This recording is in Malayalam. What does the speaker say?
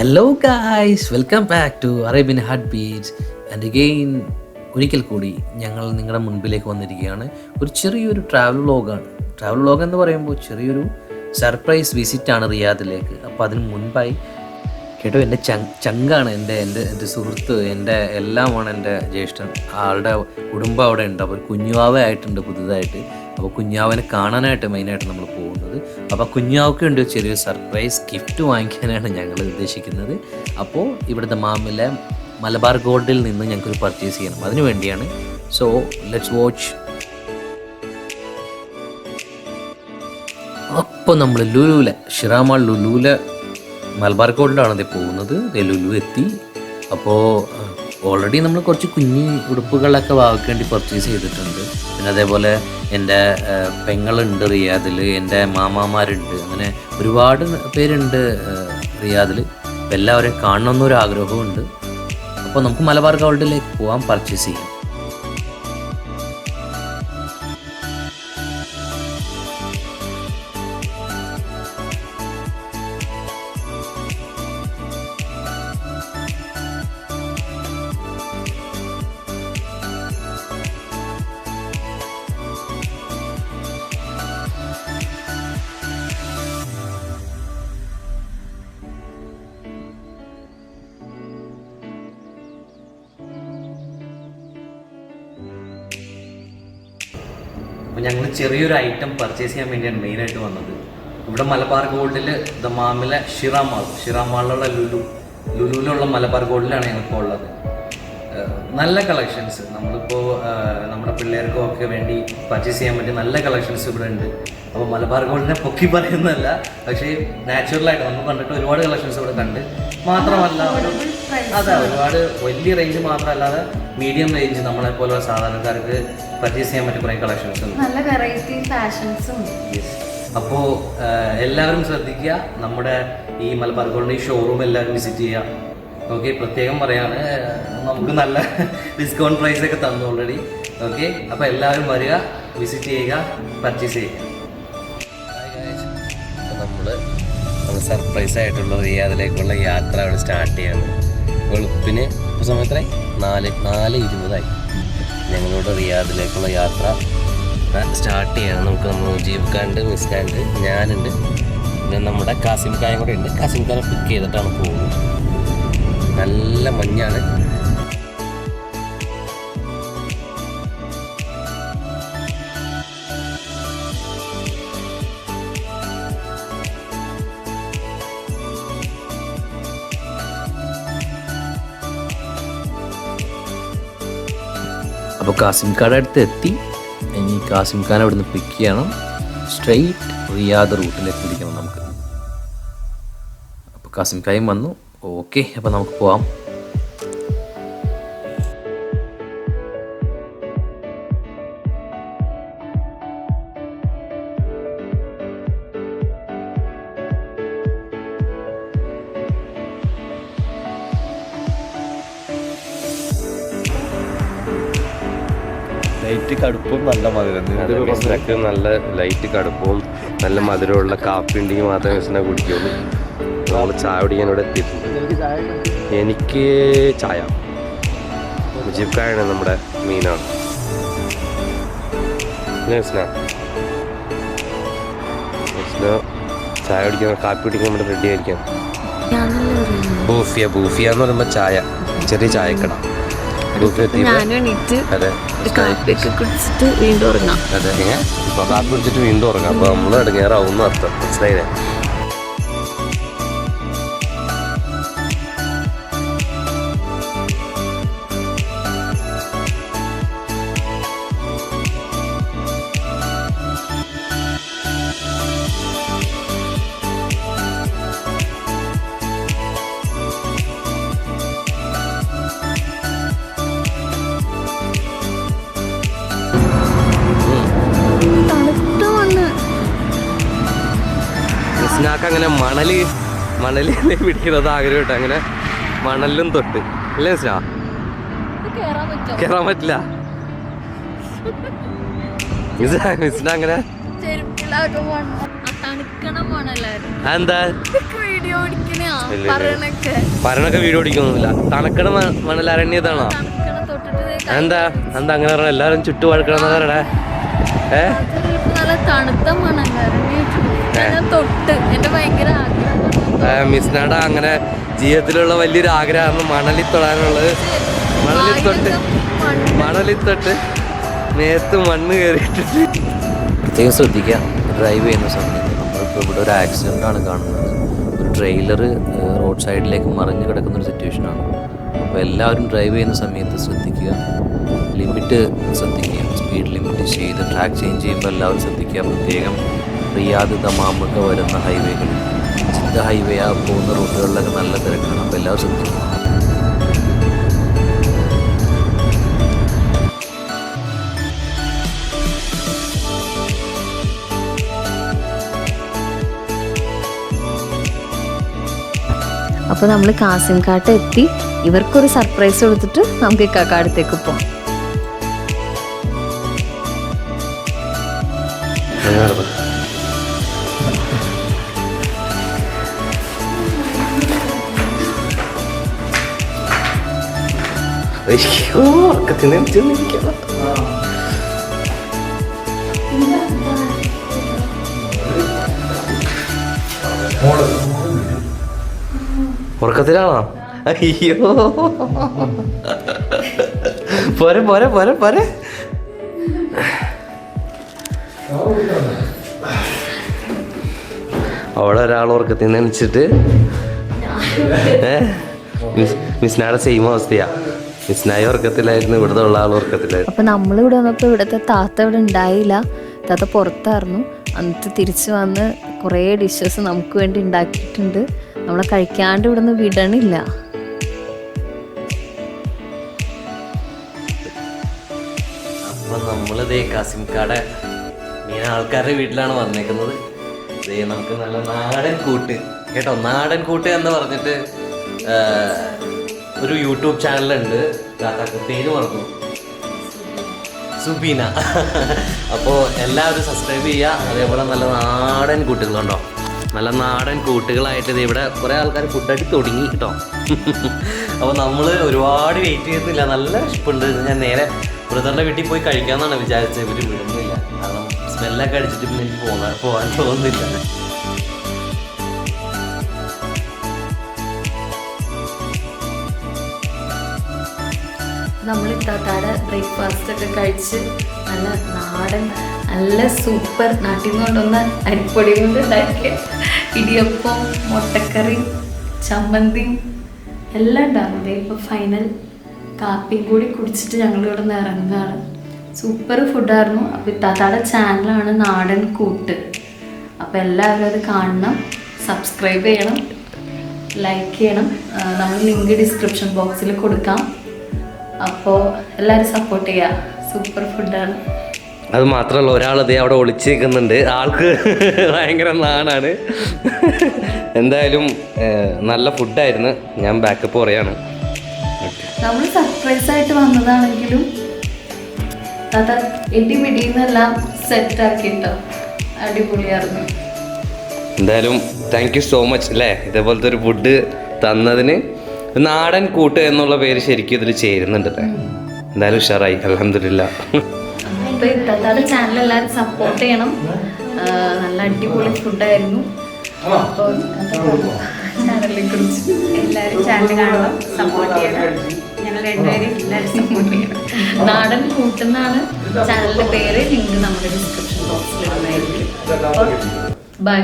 Hello guys, welcome back to Arabian heart beats and again ഒരിക്കൽ കൂടി ഞങ്ങൾ നിങ്ങളുടെ മുൻപിലേക്ക് വന്നിരിക്കുകയാണ്. ഒരു ചെറിയൊരു ട്രാവൽ വ്ളോഗ് എന്ന് പറയുമ്പോൾ ചെറിയൊരു സർപ്രൈസ് വിസിറ്റാണ് റിയാദിലേക്ക്. അപ്പോൾ അതിന് മുൻപായി കേട്ടോ, എൻ്റെ ചങ്കാണ് എൻ്റെ സുഹൃത്ത്, എൻ്റെ എല്ലാമാണ് എൻ്റെ ജ്യേഷ്ഠൻ. ആളുടെ കുടുംബം അവിടെ ഉണ്ട്. അപ്പോൾ കുഞ്ഞുവാവ ആയിട്ടുണ്ട് പുതുതായിട്ട്. അപ്പോൾ കുഞ്ഞാവനെ കാണാനായിട്ട് മെയിനായിട്ട് നമ്മൾ പോകുന്നത്. അപ്പോൾ കുഞ്ഞാവയ്ക്ക് ഉണ്ട് ചെറിയൊരു സർപ്രൈസ് ഗിഫ്റ്റ് വാങ്ങിക്കാനാണ് ഞങ്ങൾ ഉദ്ദേശിക്കുന്നത്. അപ്പോൾ ഇവിടുത്തെ മാമിലെ മലബാർ ഗോൾഡിൽ നിന്ന് ഞങ്ങൾക്കൊരു പർച്ചേസ് ചെയ്യണം, അതിനു വേണ്ടിയാണ്. So let's watch. അപ്പോൾ നമ്മൾ ഷിറാമാൾ ലുലുവിലെ മലബാർ ഗോൾഡിലാണ് ഇത് പോകുന്നത്. ലുലു എത്തി. അപ്പോൾ ഓൾറെഡി നമ്മൾ കുറച്ച് കുഞ്ഞ് ഉടുപ്പുകളൊക്കെ വാങ്ങിക്കേണ്ടി പർച്ചേസ് ചെയ്തിട്ടുണ്ട്. പിന്നെ അതേപോലെ എൻ്റെ പെങ്ങളുണ്ട് റിയാദിൽ, എൻ്റെ മാമാമാരുണ്ട്, അങ്ങനെ ഒരുപാട് പേരുണ്ട് റിയാദിൽ. അപ്പോൾ എല്ലാവരെയും കാണണമെന്നൊരു ആഗ്രഹമുണ്ട്. അപ്പോൾ നമുക്ക് മലബാർ ഗോൾഡിലേക്ക് പോകാൻ പർച്ചേസ് ചെയ്യാം. അപ്പോൾ ഞങ്ങൾ ചെറിയൊരു ഐറ്റം പർച്ചേസ് ചെയ്യാൻ വേണ്ടിയാണ് മെയിനായിട്ട് വന്നത്. ഇവിടെ മലബാർ ഗോൾഡിൽ ദമാമിലെ ഷിറാമാളിലുള്ള ലുലുവിലുള്ള മലബാർ ഗോൾഡിലാണ് ഞങ്ങൾക്ക് ഉള്ളത്. നല്ല കളക്ഷൻസ് നമ്മളിപ്പോൾ നമ്മുടെ പിള്ളേർക്കും ഒക്കെ വേണ്ടി പർച്ചേസ് ചെയ്യാൻ പറ്റിയ നല്ല കളക്ഷൻസ് ഇവിടെ ഉണ്ട്. അപ്പോൾ മലബാർ ഗോൾഡിനെ പൊക്കി പറയുന്നതല്ല, പക്ഷേ നാച്ചുറലായിട്ട് നമ്മൾ കണ്ടിട്ട് ഒരുപാട് കളക്ഷൻസ് ഇവിടെ കണ്ട്. മാത്രമല്ല ഒരുപാട് വലിയ റേഞ്ച് മാത്രമല്ലാതെ മീഡിയം റേഞ്ച് നമ്മളെ പോലെ സാധാരണക്കാർക്ക് പർച്ചേസ് ചെയ്യാൻ പറ്റിയ കുറേ കളക്ഷൻസ് ഉണ്ട്, നല്ല വെറൈറ്റി ഫാഷൻസും. അപ്പോൾ എല്ലാവരും ശ്രദ്ധിക്കുക. നമ്മുടെ ഈ മലബാർ ഗോൾഡിൻ്റെ ഈ ഷോറൂം എല്ലാവരും വിസിറ്റ് ചെയ്യുക. ഓക്കെ, പ്രത്യേകം പറയാണ്, നമുക്ക് നല്ല ഡിസ്കൗണ്ട് പ്രൈസ് ഒക്കെ തന്നു ഓൾറെഡി. ഓക്കെ, അപ്പോൾ എല്ലാവരും വരിക, വിസിറ്റ് ചെയ്യുക, പർച്ചേസ് ചെയ്യുക. നമ്മൾ സർപ്രൈസ് ആയിട്ടുള്ള റിയാദിലേക്കുള്ള യാത്ര അവിടെ സ്റ്റാർട്ട് ചെയ്യാണ്. വെളുപ്പിന് ഇപ്പോൾ സമയത്ത് 4:20 ഞങ്ങളോട് റിയാദിലേക്കുള്ള യാത്ര സ്റ്റാർട്ട് ചെയ്യണം. നമുക്ക് മുജീബ് ഖാനുണ്ട്, മിസ്കാനുണ്ട്, ഞാനുണ്ട്, പിന്നെ നമ്മുടെ കാസിം ഖാനും കൂടെ ഉണ്ട്. കാസിം ഖാനെ പിക്ക് ചെയ്തിട്ടാണ് പോകുന്നത്. നല്ല മഞ്ഞാണ്. അപ്പോൾ കാസിം ഖാൻ്റെ അടുത്ത് എത്തി. ഇനി കാസിം ഖാൻ അവിടെ നിന്ന് പിക്ക് ചെയ്യണം. സ്ട്രെയിറ്റ് റിയാദ് റൂട്ടിലേക്ക് പിടിക്കണം നമുക്ക്. അപ്പോൾ കാസിം ഖായും വന്നു. ഓക്കെ, അപ്പോൾ നമുക്ക് പോവാം. ലൈറ്റ് കടുപ്പവും നല്ല മധുരം, നല്ല ലൈറ്റ് കടുപ്പവും നല്ല മധുരമുള്ള കാപ്പി ഉണ്ടെങ്കിൽ മാത്രമേ മിസ്സിനെ കുടിക്കുള്ളൂ. നമ്മൾ ചായ കുടിക്കാൻ ഇവിടെ എത്തിയിട്ടുണ്ട്. എനിക്ക് ചായ, മുജീബ് ഖാനാണ് നമ്മുടെ മീനാണ്. മിസ്സിന ചായ കുടിക്കാൻ കാപ്പി കുടിക്കാൻ ഇവിടെ റെഡി ആയിരിക്കാം. ബൂഫിയ എന്ന് പറയുമ്പോൾ ചായ, ചെറിയ ചായക്കട. അതെ, വീണ്ടും ഉറങ്ങാം. അതെ, ഇപ്പൊ കാപ്പി കുടിച്ചിട്ട് വീണ്ടും ഉറങ്ങാം. അപ്പൊ നമ്മള് ഇടങ്ങേറാവുന്ന അർത്ഥം, മനസ്സിലായില്ലേ? മിസ്നാക്ക് അങ്ങനെ മണല് പിടിക്കുന്നത് ആഗ്രഹം കേട്ടോ. അങ്ങനെ മണലും തൊട്ട് അല്ലേ മിസ്നാ? കേറാൻ പറ്റില്ല. മിസ്ന അങ്ങനെ അതെന്താ വീഡിയോ പറയണൊക്കെ വീഡിയോ ഓടിക്കൊന്നുമില്ല. തണുക്കണ മണലരണ്യതാണോ? എന്താ എന്താ അങ്ങനെ പറഞ്ഞ എല്ലാരും ചുറ്റു വഴക്കണം പറയണേ? നല്ല തണുത്ത തൊട്ട് എന്റെ ഭയങ്കര ആഗ്രഹം. മിസ്നാട അങ്ങനെ ജീവിതത്തിലുള്ള വലിയൊരു ആഗ്രഹമാണ് മണലിൽ തൊടാനുള്ളത്. മണലിൽ തൊട്ട് നേരത്ത് മണ്ണ് കയറിയിട്ടുണ്ട്. പ്രത്യേകം ശ്രദ്ധിക്കുക ഡ്രൈവ് ചെയ്യുന്ന സമയത്ത്. നമ്മളിപ്പോൾ ഇവിടെ ഒരു ആക്സിഡൻ്റ് ആണ് കാണുന്നത്. ഒരു ട്രെയിലർ റോഡ് സൈഡിലേക്ക് മറിഞ്ഞു കിടക്കുന്ന ഒരു സിറ്റുവേഷനാണ്. അപ്പോൾ എല്ലാവരും ഡ്രൈവ് ചെയ്യുന്ന സമയത്ത് ശ്രദ്ധിക്കുക, ലിമിറ്റ് ശ്രദ്ധിക്കുക, സ്പീഡ് ലിമിറ്റ് ചെയ്ത് ട്രാക്ക് ചേഞ്ച് ചെയ്യുമ്പോൾ എല്ലാവരും ശ്രദ്ധിക്കുക. പ്രത്യേകം റിയാദ് ദമാമൊക്കെ വരുന്ന ഹൈവേകളിൽ, ജിദ്ദ ഹൈവേ ആ പോകുന്ന റൂട്ടുകളിലൊക്കെ നല്ല തിരക്കാണ്. അപ്പോൾ എല്ലാവരും ശ്രദ്ധിക്കുക. അപ്പോൾ നമ്മൾ കാസിംകാട്ട് എത്തി. ഇവർക്കൊരു സർപ്രൈസ് കൊടുത്തിട്ട് നമുക്ക് ഇക്കാക്കാടത്തേക്ക് പോവാം. ഉറക്കത്തിലാണോ? അയ്യോ പോരെ പോരെ പോരെ പോരെ. അവിടെ ഒരാൾ ഉറക്കത്തിൽ നിന്ന് എണിച്ചിട്ട് മിസ്നാടെ സെയിം അവസ്ഥയാ. മിസ്നായി ഉറക്കത്തിലായിരുന്നു, ഇവിടുത്തെ ഉള്ള ആൾ ഉറക്കത്തിലായിരുന്നു. അപ്പൊ നമ്മളിവിടെ വന്നപ്പോൾ ഇവിടുത്തെ താത്ത ഇവിടെ ഉണ്ടായില്ല. താത്ത പുറത്തായിരുന്നു. എന്നിട്ട് തിരിച്ചു വന്ന് കുറേ ഡിഷസ് നമുക്ക് വേണ്ടി ഉണ്ടാക്കിയിട്ടുണ്ട്. നമ്മളെ കഴിക്കാണ്ട് ഇവിടെ നിന്ന് വിടണില്ല. അപ്പം നമ്മളിതേ കാസിംകാടെ മീന ആൾക്കാരുടെ വീട്ടിലാണ് വന്നേക്കുന്നത്. ഇതേ നമുക്ക് നല്ല നാടൻ കൂട്ട് കേട്ടോ. നാടൻ കൂട്ട് എന്ന് പറഞ്ഞിട്ട് ഒരു യൂട്യൂബ് ചാനലുണ്ട്. പേര് മറന്നു, സുബീന. അപ്പോൾ എല്ലാവരും സബ്സ്ക്രൈബ് ചെയ്യുക. അതേപോലെ നല്ല നാടൻ കൂട്ടുകളുണ്ടോ, നല്ല നാടൻ കൂട്ടുകളായിട്ട് ഇത് ഇവിടെ കുറേ ആൾക്കാർ ഫുഡായിട്ട് തുടങ്ങി കേട്ടോ. അപ്പോൾ നമ്മൾ ഒരുപാട് വെയിറ്റ് ചെയ്യുന്നില്ല, നല്ല വിശപ്പുണ്ട്. ഞാൻ നേരെ ബ്രദറിൻ്റെ വീട്ടിൽ പോയി കഴിക്കാമെന്നാണ് വിചാരിച്ചത്. ഇവർ വിടുന്നില്ല, കാരണം സ്മെല്ലൊക്കെ അടിച്ചിട്ട് പിന്നെ എനിക്ക് പോകാൻ തോന്നുന്നില്ല. നമ്മൾ ഇത്താത്താടെ ബ്രേക്ക്ഫാസ്റ്റ് ഒക്കെ കഴിച്ച് നല്ല നാടൻ നല്ല സൂപ്പർ നാട്ടിൽ നിന്ന് കൊണ്ടുവന്ന അരിപ്പൊടി കൊണ്ട് ഉണ്ടാക്കിയ ഇടിയപ്പം, മുട്ടക്കറി, ചമ്മന്തിയും എല്ലാം ഉണ്ടാകുന്നത്. ഇപ്പോൾ ഫൈനൽ കാപ്പിയും കൂടി കുടിച്ചിട്ട് ഞങ്ങൾ ഇവിടെ നിന്ന് ഇറങ്ങുകയാണ്. സൂപ്പർ ഫുഡായിരുന്നു. അപ്പോൾ ഇത്താത്താടെ ചാനലാണ് നാടൻ കൂട്ട്. അപ്പോൾ എല്ലാവരും അത് കാണണം, സബ്സ്ക്രൈബ് ചെയ്യണം, ലൈക്ക് ചെയ്യണം. നമ്മൾ ലിങ്ക് ഡിസ്ക്രിപ്ഷൻ ബോക്സിൽ കൊടുക്കാം. അപ്പോൾ എല്ലാവരും സപ്പോർട്ട് ചെയ്യുക. സൂപ്പർ ഫുഡാണ്. അത് മാത്രമല്ല, ഒരാളതേ അവിടെ ഒളിച്ച് നിൽക്കുന്നുണ്ട്. ആൾക്ക് ഭയങ്കര നാണാണ്. എന്തായാലും നല്ല ഫുഡായിരുന്നു. ഞാൻ ബാക്കപ്പ് പറയാണ്. നമ്മൾ സർപ്രൈസ് ആയിട്ട് വന്നതാണെങ്കിലും അത് ഇടിപിടിയെന്നെല്ലാം സെറ്റാക്കിട്ടോ. അടിപൊളിയായിരുന്നു. എന്തായാലും താങ്ക് യു സോ മച്ച് അല്ലേ, ഇതേപോലത്തെ ഒരു ഫുഡ് തന്നതിന്. നാടൻ കൂട്ട് എന്നുള്ള പേര് ശരിക്കും ഇതിൽ ചേരുന്നുണ്ടല്ലേ. എന്തായാലും ഉഷാറായി, അൽഹംദുലില്ലാ. അപ്പോൾ ഇത്താത്താടെ ചാനൽ എല്ലാവരും സപ്പോർട്ട് ചെയ്യണം. നല്ല അടിപൊളി ഫുഡായിരുന്നു. അപ്പോൾ ചാനലിനെ കുറിച്ച് എല്ലാവരും ചാനൽ കാണണം, സപ്പോർട്ട് ചെയ്യണം. ഞങ്ങൾ രണ്ടുപേരും എല്ലാവരും സപ്പോർട്ട് ചെയ്യണം. നാടൻ കൂട്ടുന്നാണ് ചാനലിൻ്റെ പേര്. ലിങ്ക് നമ്മുടെ ഡിസ്ക്രിപ്ഷൻ ബോക്സിൽ ഉണ്ടായിരിക്കും. അപ്പോൾ ബൈ.